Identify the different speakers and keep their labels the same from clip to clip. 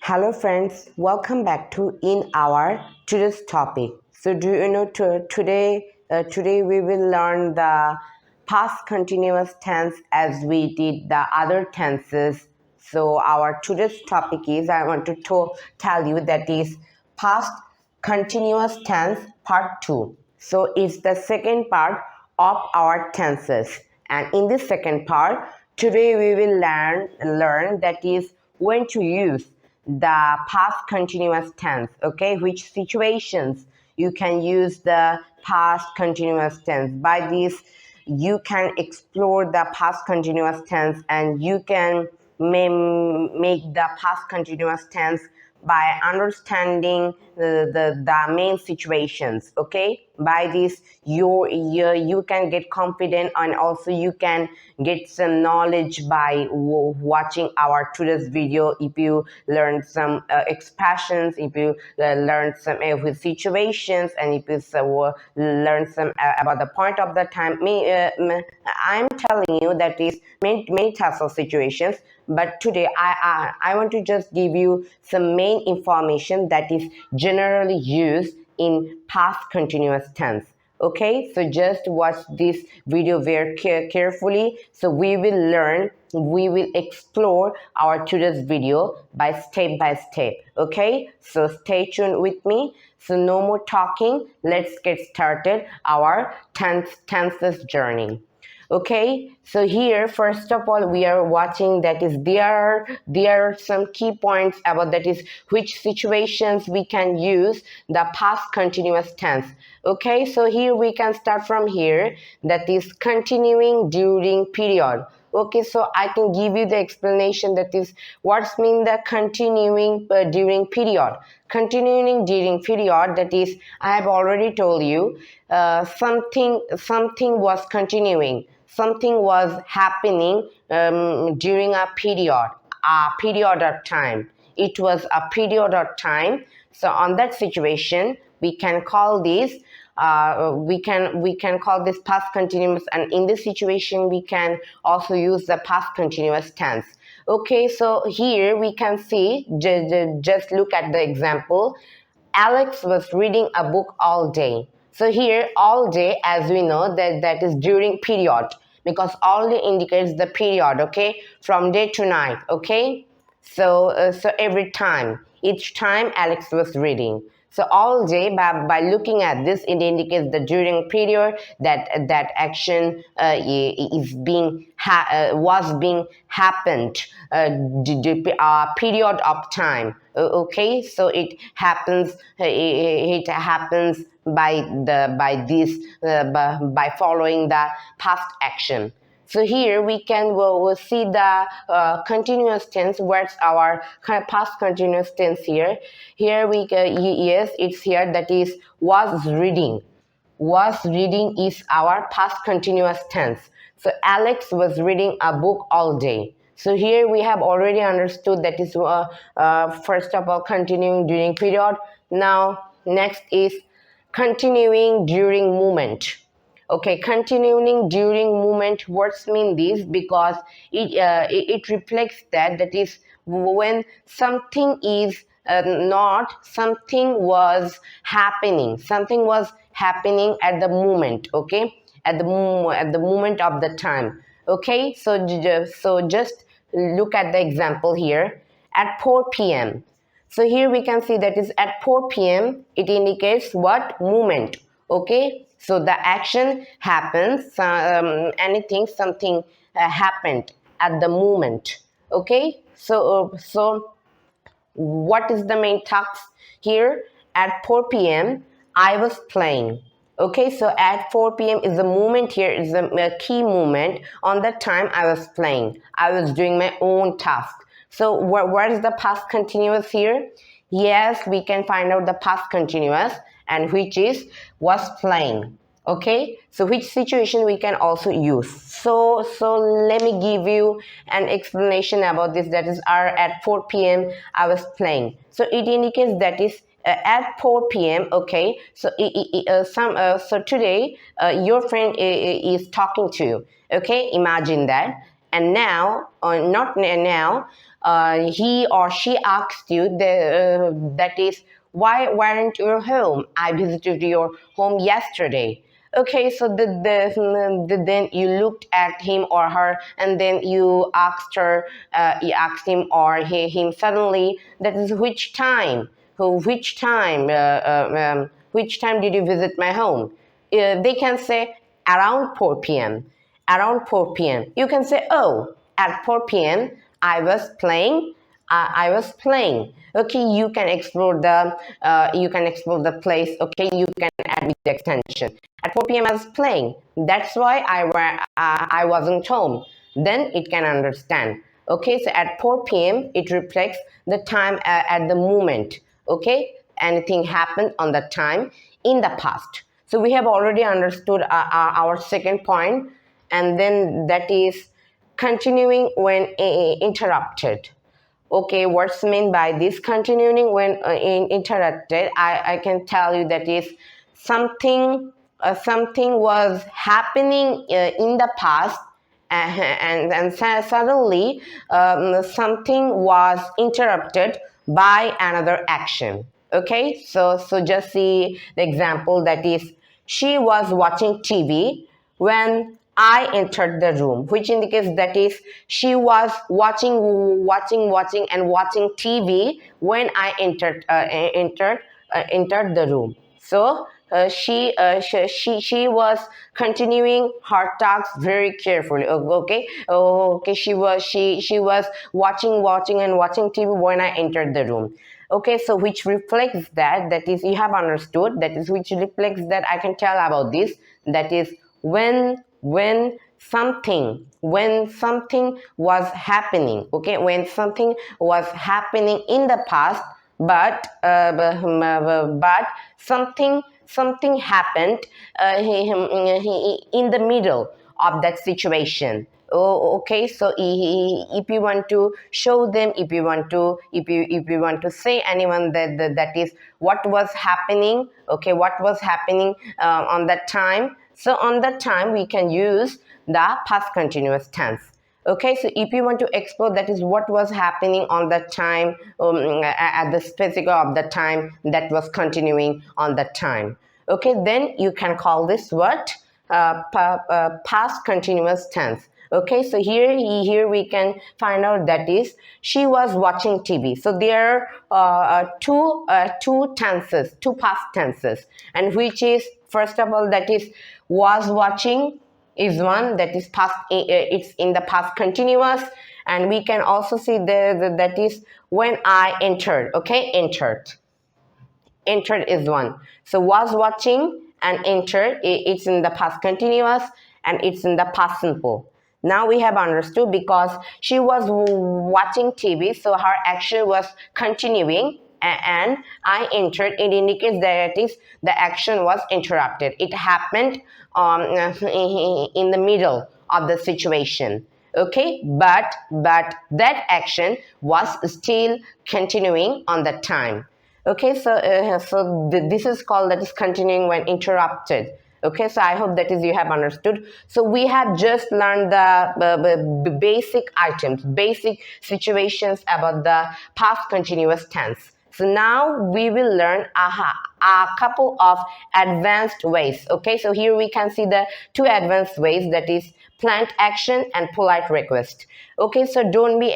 Speaker 1: Hello friends, welcome back to in our today's topic. So do you know today we will learn the past continuous tense as we did the other tenses. So our today's topic is I want to tell you that is past continuous tense part 2. So it's the second part of our tenses, and in this second part today we will learn that is when to use the past continuous tense. Okay, which situations you can use the past continuous tense. By this you can explore the past continuous tense, and you can make the past continuous tense by understanding the main situations. Okay, by this you can get confident, and also you can get some knowledge by watching our today's video. If you learn some expressions, if you learn some with situations, and if you learn some about the point of the time, I'm telling you that is many types of situations, but today I want to just give you some main information that is generally used in past continuous tense. Okay, so just watch this video very carefully, so we will explore our today's video by step. Okay, so stay tuned with me. So no more talking, let's get started our tenses journey. Okay, so here first of all we are watching that is there are some key points about that is which situations we can use the past continuous tense. Okay, so here we can start from here, that is continuing during period. Okay, so I can give you the explanation that is what's mean the continuing during period. Continuing during period, that is I have already told you, something was continuing, something was happening during a period of time. It was a period of time. So on that situation we can call this we can call this past continuous, and in this situation we can also use the past continuous tense. Okay, so here we can see, just look at the example. Alex was reading a book all day. So here all day, as we know, that is during period, because all day indicates the period. Okay, from day to night. Okay, so every time, each time Alex was reading. So all day, by looking at this, it indicates the during period that action is being was being happened, period of time. Okay, so it happens by following the past action. So here we can we'll see the continuous tense. Where's our past continuous tense here? Here yes, it's here, that is was reading. Was reading is our past continuous tense. So Alex was reading a book all day. So here we have already understood that is first of all continuing during period. Now next is continuing during movement. Okay, continuing during movement words mean this because it reflects that is when something is not, something was happening, at the moment. Okay, at the moment of the time. Okay, so just look at the example here. At 4 p.m. So here we can see that is at 4 p.m. It indicates what? Movement. Okay, so the action happens, something happened at the moment. Okay, so what is the main task here? At 4 p.m. I was playing. Okay, so at 4 p.m. is the moment here, is a key moment. On that time I was playing, I was doing my own task. So where is the past continuous here? Yes, we can find out the past continuous, and which is was playing. Okay, so which situation we can also use. So let me give you an explanation about this, that is at 4 p.m. I was playing. So it indicates that is at 4 p.m. Okay, so so today your friend is talking to you. Okay, imagine that. And now, or not now, he or she asked you, that is, why weren't you home? I visited your home yesterday. Okay, so then you looked at him or her, and then you asked her, you asked him or him suddenly, that is, which time? Which time did you visit my home? They can say around 4 p.m. Around 4 p.m. You can say, oh, at 4 p.m. I was playing. I was playing. Okay, you can explore the place. Okay, you can add with the extension. At 4 p.m. I was playing. That's why I wasn't home. Then it can understand. Okay, so at 4 p.m. it reflects the time at the moment. Okay, anything happened on the time in the past. So we have already understood our second point, and then that is continuing when interrupted. Okay, what's meant by this continuing when interrupted? I can tell you that is something was happening in the past, and suddenly something was interrupted by another action. Okay, so just see the example, that is, she was watching TV when I entered the room, which indicates that is, she was watching and watching TV when I entered the room. So she was continuing her tasks very carefully. Okay, okay, she was watching TV when I entered the room. Okay, so which reflects that is, you have understood, that is, which reflects that I can tell about this, that is, when something was happening. Okay, when something was happening in the past, but something happened in the middle of that situation. Oh, okay, so if you want to show them, if you want to say anyone that is what was happening, okay, what was happening on that time. So on that time we can use the past continuous tense. Okay, so if you want to explore, that is, what was happening on that time, at the specific of the time that was continuing on that time. Okay, then you can call this what? Past continuous tense. Okay, so here we can find out that is, she was watching TV. So there are two tenses, two past tenses, and which is, first of all, that is, was watching is one, that is past, it's in the past continuous. And we can also see that is when I entered. Okay, entered is one. So was watching and entered, it's in the past continuous, and it's in the past simple. Now we have understood, because she was watching TV, so her action was continuing, and I entered, it indicates that is, the action was interrupted. It happened in the middle of the situation. Okay, but that action was still continuing on that time. Okay, so this is called, that is, continuing when interrupted. Okay, so I hope that is you have understood. So we have just learned the basic items, basic situations about the past continuous tense. So now we will learn a couple of advanced ways. Okay, so here we can see the two advanced ways, that is planned action and polite request. Okay, so don't be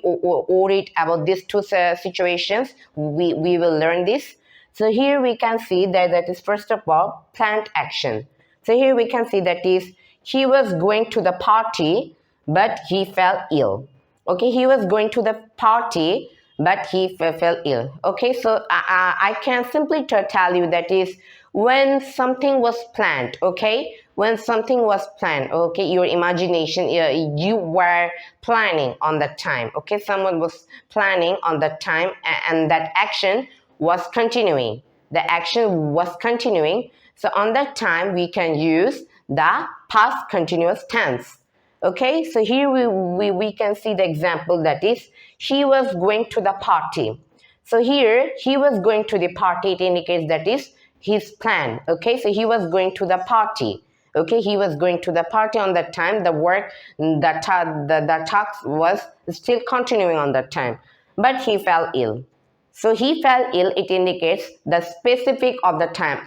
Speaker 1: worried about these two situations. We will learn this. So here we can see that is, first of all, planned action. So here we can see that is, he was going to the party, but he fell ill. Okay, he was going to the party, but he fell ill. Okay, so I can simply tell you that is, when something was planned. Okay, when something was planned. Okay, your imagination, you were planning on that time. Okay, someone was planning on that time, and that action was continuing. The action was continuing. So on that time we can use the past continuous tense. Okay, so here we can see the example, that is, he was going to the party. So here, he was going to the party, it indicates that is his plan. Okay, so he was going to the party. Okay, he was going to the party on that time. The work, the task was still continuing on that time, but he fell ill. So he fell ill, it indicates the specific of the time.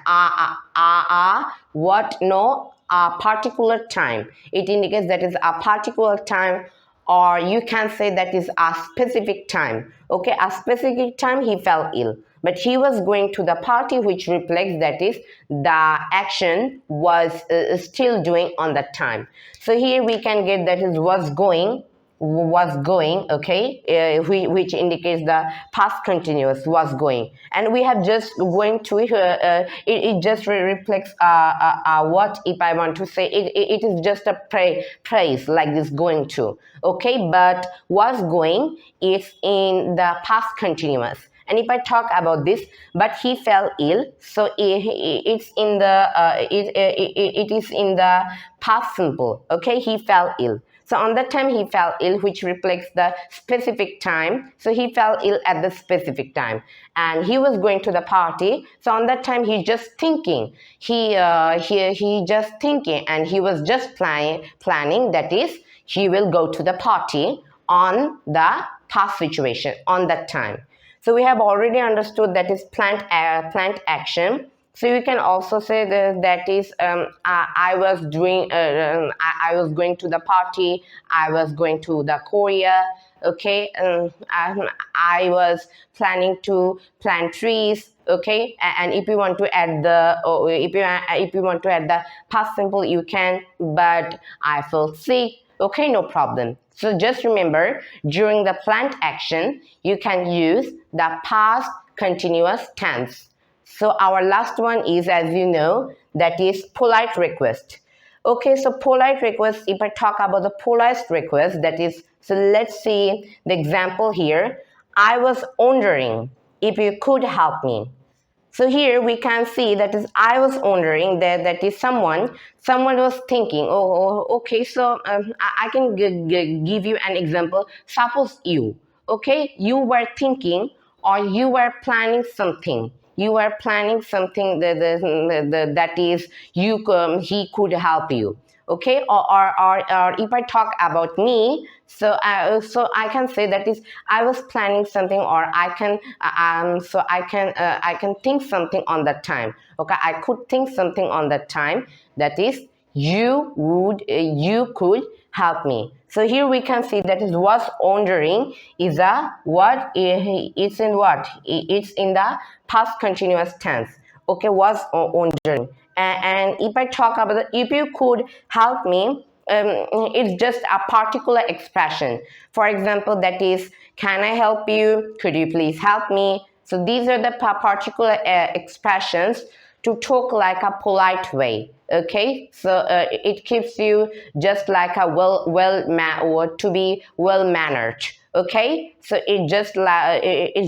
Speaker 1: What? No, a particular time. It indicates that is a particular time, or you can say that is a specific time. Okay, a specific time he fell ill. But he was going to the party, which reflects that is the action was still doing on that time. So here we can get that is was going, okay, which indicates the past continuous was going, and we have just going to it just reflects what if I want to say it is just a praise like this going to, okay, but was going is in the past continuous. And if I talk about this, but he fell ill, so it's in the it is in the past simple. Okay, he fell ill. So on that time he fell ill, which reflects the specific time. So he fell ill at the specific time, and he was going to the party. So on that time he's just thinking. He just thinking, and he was just planning. That is, he will go to the party on the past situation on that time. So we have already understood that is plant action. So you can also say that is I was doing I was going to the party. I was going to the Korea. Okay, I was planning to plant trees. Okay, and if you want to add the if you want to add the past simple, you can. But I feel sick. Okay, no problem. So just remember, during the plant action, you can use the past continuous tense. So our last one is, as you know, that is polite request. Okay, so polite request, if I talk about the polite request, that is, so let's see the example here. I was wondering if you could help me. So here we can see that is I was wondering that is someone was thinking, okay, so I can give you an example. Suppose you, okay, you were thinking, or you were planning something. You were planning something that is he could help you. Okay, or if I talk about me, so I can say that is I was planning something, or I can think something on that time. Okay, I could think something on that time. That is, you could help me. So here we can see that is was wondering is a what, it's in what, it's in the past continuous tense. Okay, was wondering. And if I talk about the, if you could help me, it's just a particular expression. For example, that is, can I help you? Could you please help me? So these are the particular expressions to talk like a polite way. Okay, so it keeps you just like a or to be well mannered. Okay, so it's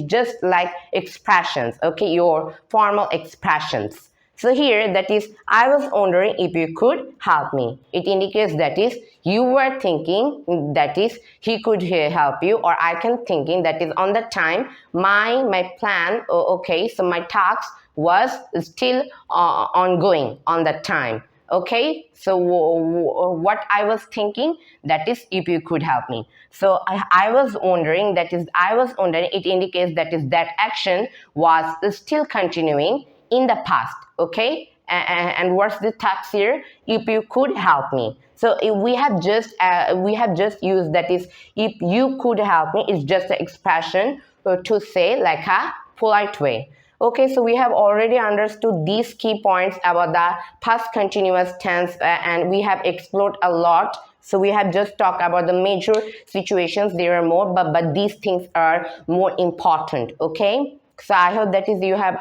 Speaker 1: just like expressions. Okay, your formal expressions. So here, that is, I was wondering if you could help me. It indicates that is, you were thinking, that is, he could help you, or I can thinking, that is, on the time, my plan, okay, so my task was still ongoing on that time. Okay, so what I was thinking, that is, if you could help me. So I was wondering, that is, I was wondering, it indicates that is that action was still continuing in the past. Okay, and what's the task here? If you could help me. So if we have just used, that is, if you could help me, is just an expression to say like a polite way. Okay, so we have already understood these key points about the past continuous tense, and we have explored a lot. So we have just talked about the major situations. There are more, but these things are more important. Okay, so I hope that is you have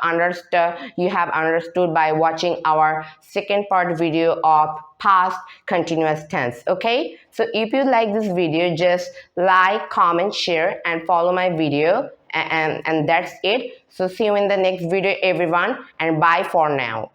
Speaker 1: understood by watching our second part video of past continuous tense. Okay, so if you like this video, just like, comment, share, and follow my video, and that's it. So see you in the next video, everyone, and bye for now.